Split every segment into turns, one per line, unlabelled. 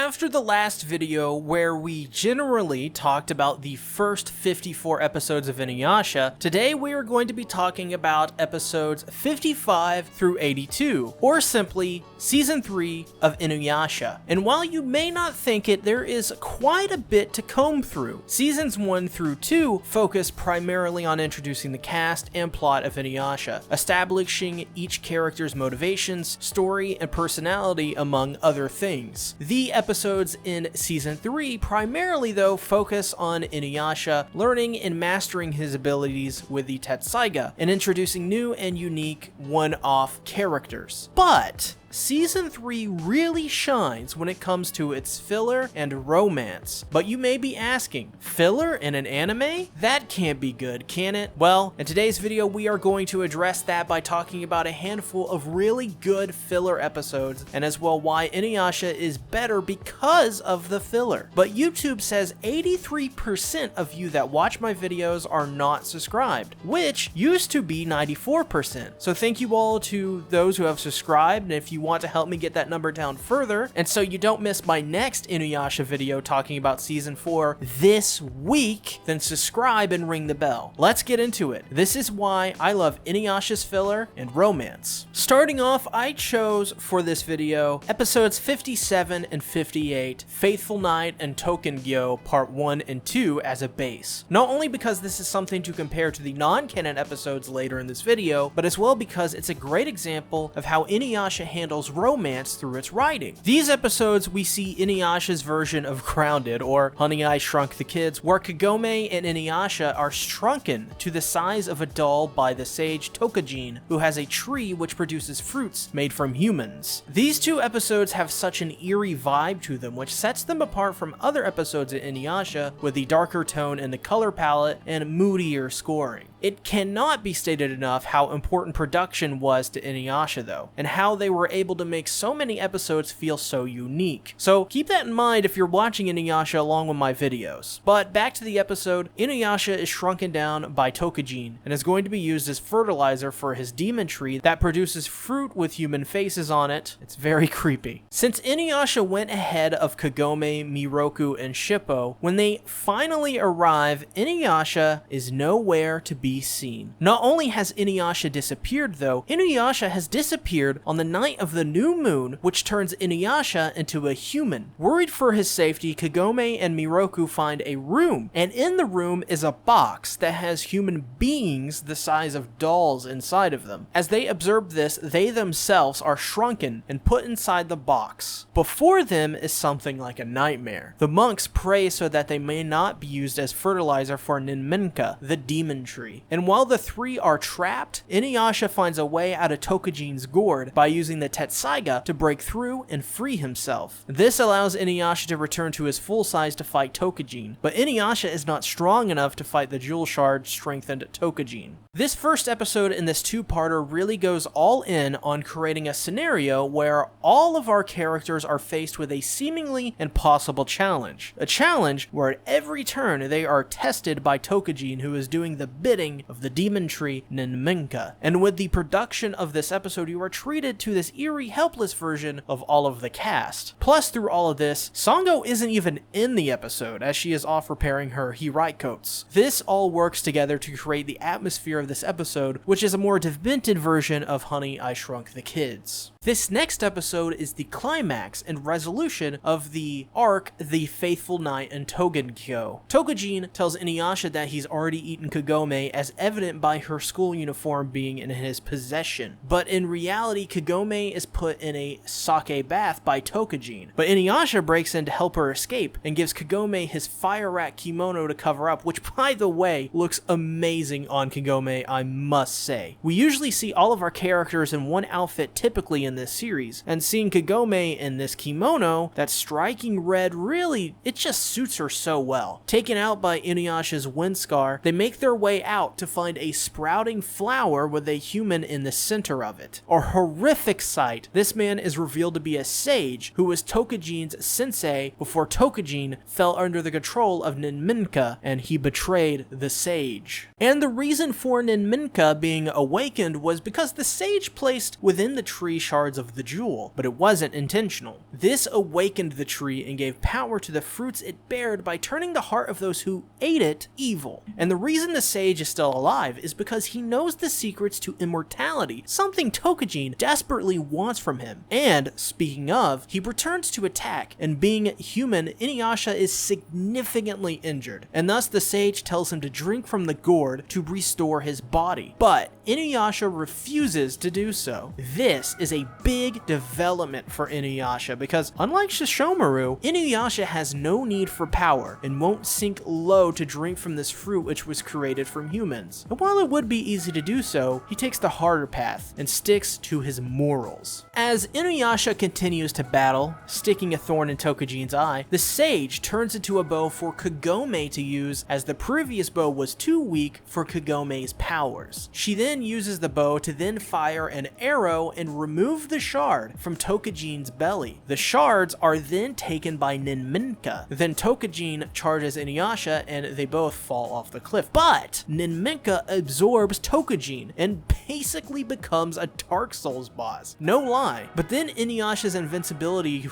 after the last video where we generally talked about the first 54 episodes of InuYasha, today we are going to be talking about episodes 55 through 82, or simply Season 3 of InuYasha. And while you may not think it, there is quite a bit to comb through. Seasons 1 through 2 focus primarily on introducing the cast and plot of InuYasha, establishing each character's motivations, story, and personality, among other things. The episodes in Season 3 primarily, though, focus on InuYasha learning and mastering his abilities with the Tetsaiga, and introducing new and unique one-off characters. But Season 3 really shines when it comes to its filler and romance. But you may be asking, filler in an anime? That can't be good, can it? Well, in today's video we are going to address that by talking about a handful of really good filler episodes, and as well why InuYasha is better because of the filler. But YouTube says 83% of you that watch my videos are not subscribed, which used to be 94%. So thank you all to those who have subscribed, and if you want to help me get that number down further, and so you don't miss my next InuYasha video talking about Season 4 this week, then subscribe and ring the bell. Let's get into it. This is why I love InuYasha's filler and romance. Starting off, I chose for this video episodes 57 and 58, Faithful Knight and Tokengyo Part 1 and 2 as a base. Not only because this is something to compare to the non-canon episodes later in this video, but as well because it's a great example of how InuYasha handles romance through its writing. These episodes we see InuYasha's version of Grounded, or Honey, I Shrunk the Kids, where Kagome and InuYasha are shrunken to the size of a doll by the sage Tokajin, who has a tree which produces fruits made from humans. These two episodes have such an eerie vibe to them, which sets them apart from other episodes of InuYasha with the darker tone in the color palette and moodier scoring. It cannot be stated enough how important production was to InuYasha though, and how they were able to make so many episodes feel so unique. So keep that in mind if you're watching InuYasha along with my videos. But back to the episode, InuYasha is shrunken down by Tokajin and is going to be used as fertilizer for his demon tree that produces fruit with human faces on it. It's very creepy. Since InuYasha went ahead of Kagome, Miroku, and Shippo, when they finally arrive, InuYasha is nowhere to be seen. Not only has InuYasha disappeared though, InuYasha has disappeared on the night of the new moon, which turns InuYasha into a human. Worried for his safety, Kagome and Miroku find a room, and in the room is a box that has human beings the size of dolls inside of them. As they observe this, they themselves are shrunken and put inside the box. Before them is something like a nightmare. The monks pray so that they may not be used as fertilizer for Ninmenka, the demon tree. And while the three are trapped, InuYasha finds a way out of Tokajin's gourd by using the Tetsaiga to break through and free himself. This allows InuYasha to return to his full size to fight Tokajin, but InuYasha is not strong enough to fight the Jewel Shard strengthened Tokajin. This first episode in this two-parter really goes all in on creating a scenario where all of our characters are faced with a seemingly impossible challenge. A challenge where at every turn they are tested by Tokajin, who is doing the bidding of the demon tree Ninmenka. And with the production of this episode, you are treated to this eerie, helpless version of all of the cast. Plus, through all of this, Sango isn't even in the episode, as she is off repairing her Hirai coats. This all works together to create the atmosphere of this episode, which is a more demented version of Honey, I Shrunk the Kids. This next episode is the climax and resolution of the arc, The Faithful Knight and Tokengyo. Tokajin tells InuYasha that he's already eaten Kagome, as evident by her school uniform being in his possession. But in reality, Kagome is put in a sake bath by Tokajin. But InuYasha breaks in to help her escape and gives Kagome his fire rat kimono to cover up, which by the way, looks amazing on Kagome, I must say. We usually see all of our characters in one outfit typically in this series, and seeing Kagome in this kimono, that striking red, really, it just suits her so well. Taken out by InuYasha's wind scar, they make their way out to find a sprouting flower with a human in the center of it. A horrific sight. This man is revealed to be a sage who was Tokajin's sensei before Tokajin fell under the control of Ninmenka and he betrayed the sage. And the reason for Ninmenka being awakened was because the sage placed within the tree shard shards of the jewel, but it wasn't intentional. This awakened the tree and gave power to the fruits it bared by turning the heart of those who ate it evil. And the reason the sage is still alive is because he knows the secrets to immortality, something Tokajin desperately wants from him. And, speaking of, he returns to attack, and being human, InuYasha is significantly injured, and thus the sage tells him to drink from the gourd to restore his body. But InuYasha refuses to do so. This is a big development for InuYasha because, unlike Sesshomaru, InuYasha has no need for power and won't sink low to drink from this fruit which was created from humans. And while it would be easy to do so, he takes the harder path and sticks to his morals. As InuYasha continues to battle, sticking a thorn in Tokajin's eye, the sage turns into a bow for Kagome to use, as the previous bow was too weak for Kagome's powers. She then uses the bow to then fire an arrow and remove the shard from Tokajin's belly. The shards are then taken by Ninminka. Then Tokajin charges InuYasha and they both fall off the cliff. But Ninminka absorbs Tokajin and basically becomes a Dark Souls boss. No lie. But then InuYasha's invincibility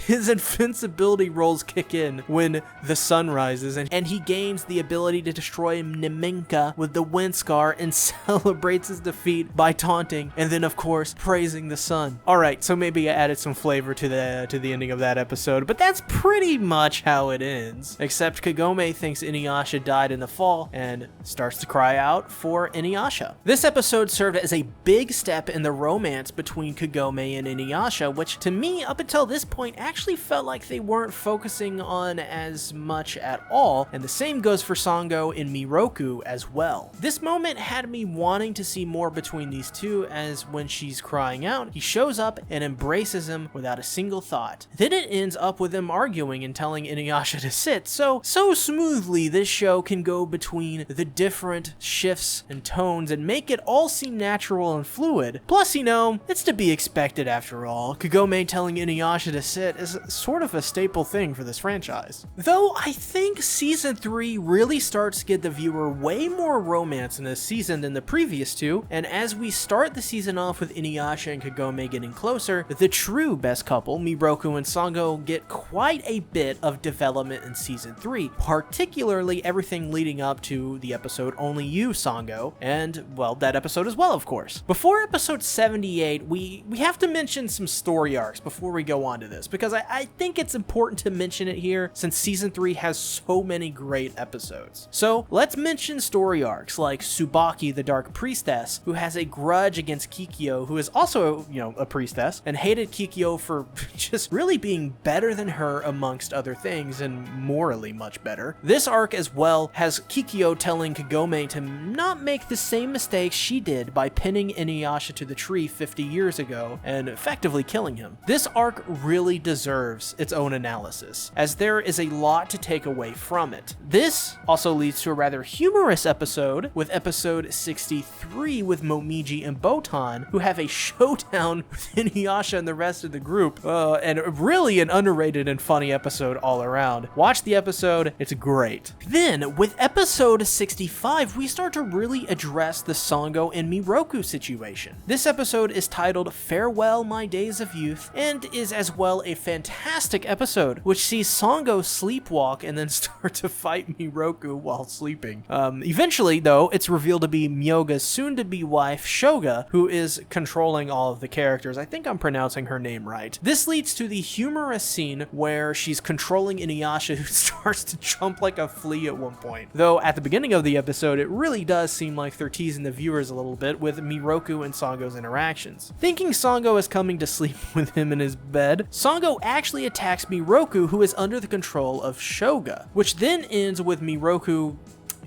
his invincibility rolls kick in when the sun rises, and he gains the ability to destroy Ninminka with the wind scar and celebrates his defeat by taunting and then of course praising the sun. Alright, so maybe I added some flavor to the ending of that episode, but that's pretty much how it ends. Except Kagome thinks InuYasha died in the fall and starts to cry out for InuYasha. This episode served as a big step in the romance between Kagome and InuYasha, which to me up until this point actually felt like they weren't focusing on as much at all, and the same goes for Sango and Miroku as well. This moment had me wanting to see more between these two, as when she's crying out, he shows up and embraces him without a single thought. Then it ends up with them arguing and telling InuYasha to sit, so smoothly this show can go between the different shifts and tones and make it all seem natural and fluid. Plus, you know, it's to be expected after all. Kagome telling InuYasha to sit is sort of a staple thing for this franchise. Though I think season 3 really starts to get the viewer way more romance in this season than the previous two, and as we start the season off with InuYasha and Kagome getting closer, the true best couple, Miroku and Sango, get quite a bit of development in season 3, particularly everything leading up to the episode Only You, Sango, and, well, that episode as well, of course. Before episode 78, we have to mention some story arcs before we go on to this, because I think it's important to mention it here since season 3 has so many great episodes. So let's mention story arcs like Tsubaki, the Dark Priestess, who has a grudge against Kikyo, who is also, you know, a priestess, and hated Kikyo for just really being better than her amongst other things and morally much better. This arc as well has Kikyo telling Kagome to not make the same mistakes she did by pinning InuYasha to the tree 50 years ago and effectively killing him. This arc really deserves its own analysis, as there is a lot to take away from it. This also leads to a rather humorous episode, with episode 63 with Momiji and Botan, who have a showdown with InuYasha and the rest of the group, and really an underrated and funny episode all around. Watch the episode, it's great. Then, with episode 65, we start to really address the Sango and Miroku situation. This episode is titled Farewell My Days of Youth, and is as well a fantastic episode, which sees Sango sleepwalk and then start to fight Miroku while sleeping. Eventually, though, it's revealed to be Myoga's soon-to-be wife, Shoga, who is controlling all of the characters. I think I'm pronouncing her name right. This leads to the humorous scene where she's controlling InuYasha, who starts to jump like a flea at one point. Though, at the beginning of the episode, it really does seem like they're teasing the viewers a little bit with Miroku and Sango's interactions. Thinking Sango is coming to sleep with him in his bed, Sango actually attacks Miroku, who is under the control of Shoga, which then ends with Miroku,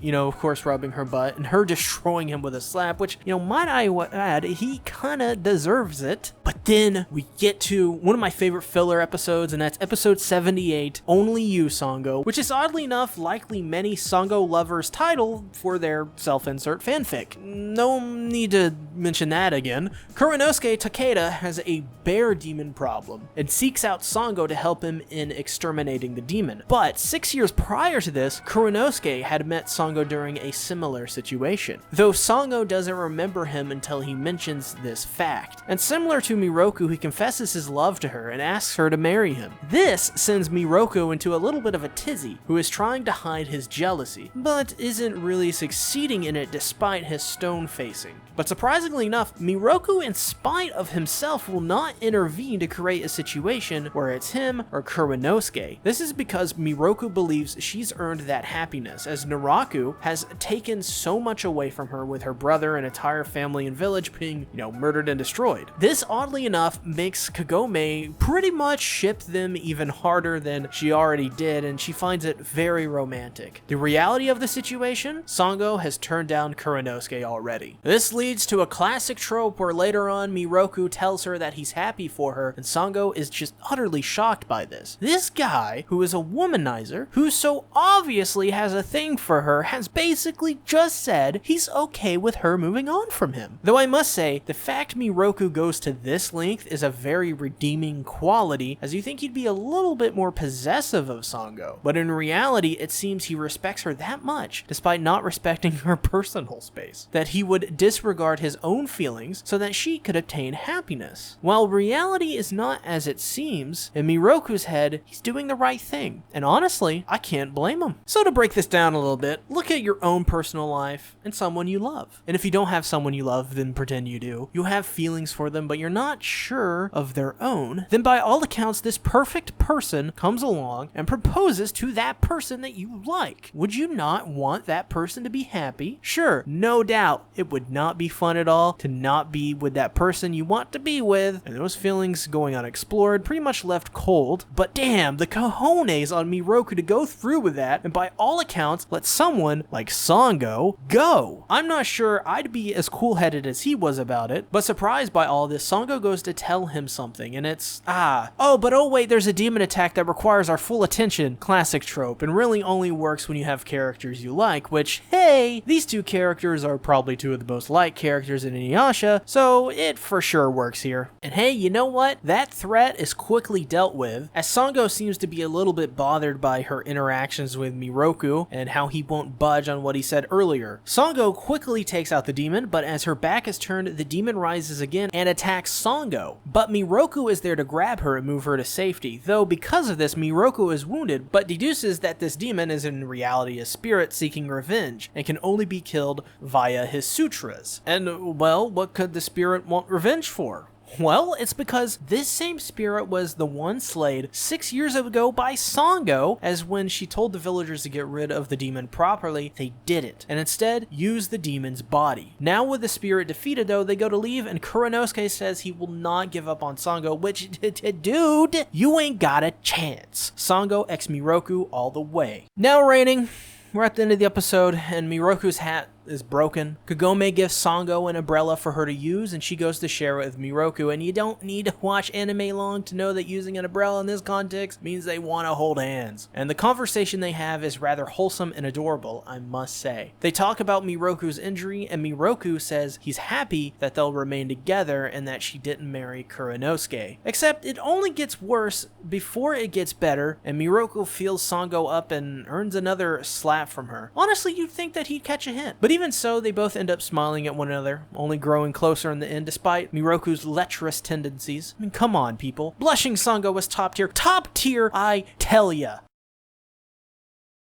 you know, of course, rubbing her butt and her destroying him with a slap, which, you know, might I add, he kinda deserves it. But then we get to one of my favorite filler episodes, and that's episode 78, Only You, Sango, which is oddly enough likely many Sango lovers' title for their self-insert fanfic. No need to mention that again. Kurenosuke Takeda has a bear demon problem and seeks out Sango to help him in exterminating the demon. But 6 years prior to this, Kurenosuke had met Sango Sango during a similar situation, though Sango doesn't remember him until he mentions this fact. And similar to Miroku, he confesses his love to her and asks her to marry him. This sends Miroku into a little bit of a tizzy, who is trying to hide his jealousy, but isn't really succeeding in it despite his stone facing. But surprisingly enough, Miroku, in spite of himself, will not intervene to create a situation where it's him or Kuranosuke. This is because Miroku believes she's earned that happiness, as Naraku has taken so much away from her, with her brother and entire family and village being, murdered and destroyed. This, oddly enough, makes Kagome pretty much ship them even harder than she already did, and she finds it very romantic. The reality of the situation? Sango has turned down Kuranosuke already. This leads to a classic trope where later on Miroku tells her that he's happy for her, and Sango is just utterly shocked by this. This guy, who is a womanizer, who so obviously has a thing for her, has basically just said he's okay with her moving on from him. Though I must say, the fact Miroku goes to this length is a very redeeming quality, as you think he'd be a little bit more possessive of Sango. But in reality, it seems he respects her that much, despite not respecting her personal space, that he would disregard his own feelings so that she could obtain happiness. While reality is not as it seems, in Miroku's head, he's doing the right thing. And honestly, I can't blame him. So to break this down a little bit, look at your own personal life and someone you love. And if you don't have someone you love, then pretend you do. You have feelings for them, but you're not sure of their own. Then by all accounts, this perfect person comes along and proposes to that person that you like. Would you not want that person to be happy? Sure, no doubt, it would not be fun at all to not be with that person you want to be with, and those feelings going unexplored, pretty much left cold. But damn, the cojones on Miroku to go through with that, and by all accounts, let someone like Sango go. I'm not sure I'd be as cool-headed as he was about it, but surprised by all this, Sango goes to tell him something, and it's, oh wait, there's a demon attack that requires our full attention. Classic trope, and really only works when you have characters you like, which, hey, these two characters are probably two of the most liked characters in InuYasha, so it for sure works here. And hey, you know what? That threat is quickly dealt with, as Sango seems to be a little bit bothered by her interactions with Miroku and how he won't budge on what he said earlier. Sango quickly takes out the demon, but as her back is turned, the demon rises again and attacks Sango. But Miroku is there to grab her and move her to safety, though because of this, Miroku is wounded, but deduces that this demon is in reality a spirit seeking revenge and can only be killed via his sutras. And, well, what could the spirit want revenge for? Well, it's because this same spirit was the one slayed 6 years ago by Sango, as when she told the villagers to get rid of the demon properly, they didn't, and instead used the demon's body. Now with the spirit defeated though, they go to leave, and Kuranosuke says he will not give up on Sango, which, dude, you ain't got a chance. Sango x Miroku all the way. Now raining. We're at the end of the episode, and Miroku's hat is broken. Kagome gives Sango an umbrella for her to use, and she goes to share it with Miroku, and you don't need to watch anime long to know that using an umbrella in this context means they want to hold hands. And the conversation they have is rather wholesome and adorable, I must say. They talk about Miroku's injury, and Miroku says he's happy that they'll remain together and that she didn't marry Kuranosuke. Except it only gets worse before it gets better, and Miroku feels Sango up and earns another slap from her. Honestly, you'd think that he'd catch a hint. But even so, they both end up smiling at one another, only growing closer in the end despite Miroku's lecherous tendencies. I mean, come on, people. Blushing Sango was top tier. Top tier, I tell ya.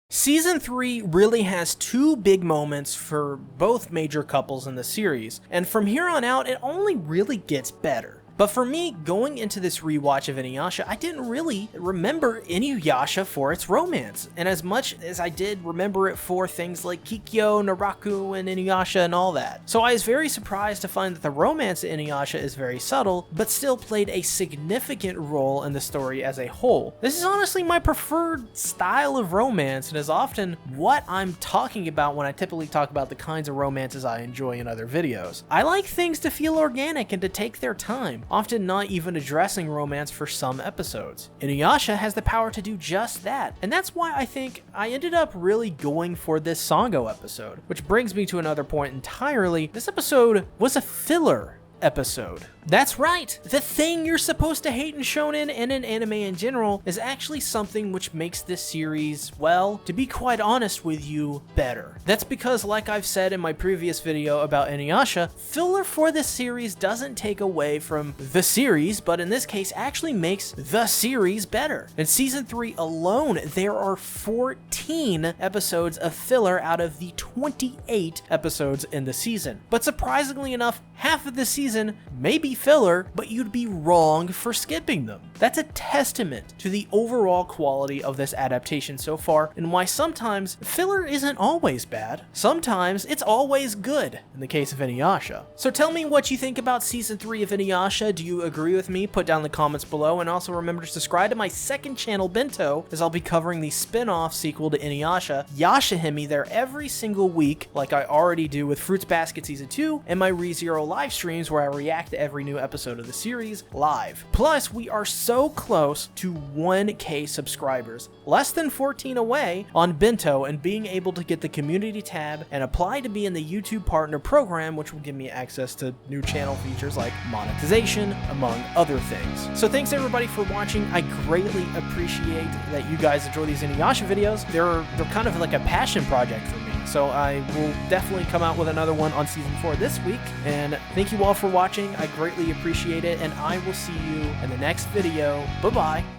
Season 3 really has two big moments for both major couples in the series, and from here on out, it only really gets better. But for me, going into this rewatch of InuYasha, I didn't really remember InuYasha for its romance. And as much as I did remember it for things like Kikyo, Naraku, and InuYasha and all that. So I was very surprised to find that the romance in InuYasha is very subtle, but still played a significant role in the story as a whole. This is honestly my preferred style of romance, and is often what I'm talking about when I typically talk about the kinds of romances I enjoy in other videos. I like things to feel organic and to take their time, often not even addressing romance for some episodes. InuYasha has the power to do just that, and that's why I think I ended up really going for this Sango episode. Which brings me to another point entirely. This episode was a filler episode. That's right! The thing you're supposed to hate in shonen and in anime in general is actually something which makes this series, well, to be quite honest with you, better. That's because, like I've said in my previous video about InuYasha, filler for this series doesn't take away from the series, but in this case actually makes the series better. In season 3 alone, there are 14 episodes of filler out of the 28 episodes in the season. But surprisingly enough, half of the season may be filler, but you'd be wrong for skipping them. That's a testament to the overall quality of this adaptation so far, and why sometimes filler isn't always bad. Sometimes it's always good, in the case of InuYasha. So tell me what you think about season 3 of InuYasha. Do you agree with me? Put down in the comments below, and also remember to subscribe to my second channel, Bento, as I'll be covering the spin-off sequel to InuYasha, Yashahime, there every single week, like I already do with Fruits Basket Season 2 and my ReZero live streams where I react to every new episode of the series live. Plus, we are so close to 1K subscribers, less than 14 away on Bento, and being able to get the community tab and apply to be in the YouTube partner program, which will give me access to new channel features like monetization, among other things. So thanks everybody for watching. I greatly appreciate that you guys enjoy these InuYasha videos. They're kind of like a passion project for me. So I will definitely come out with another one on season 4 this week. And thank you all for watching. I greatly appreciate it. And I will see you in the next video. Bye-bye.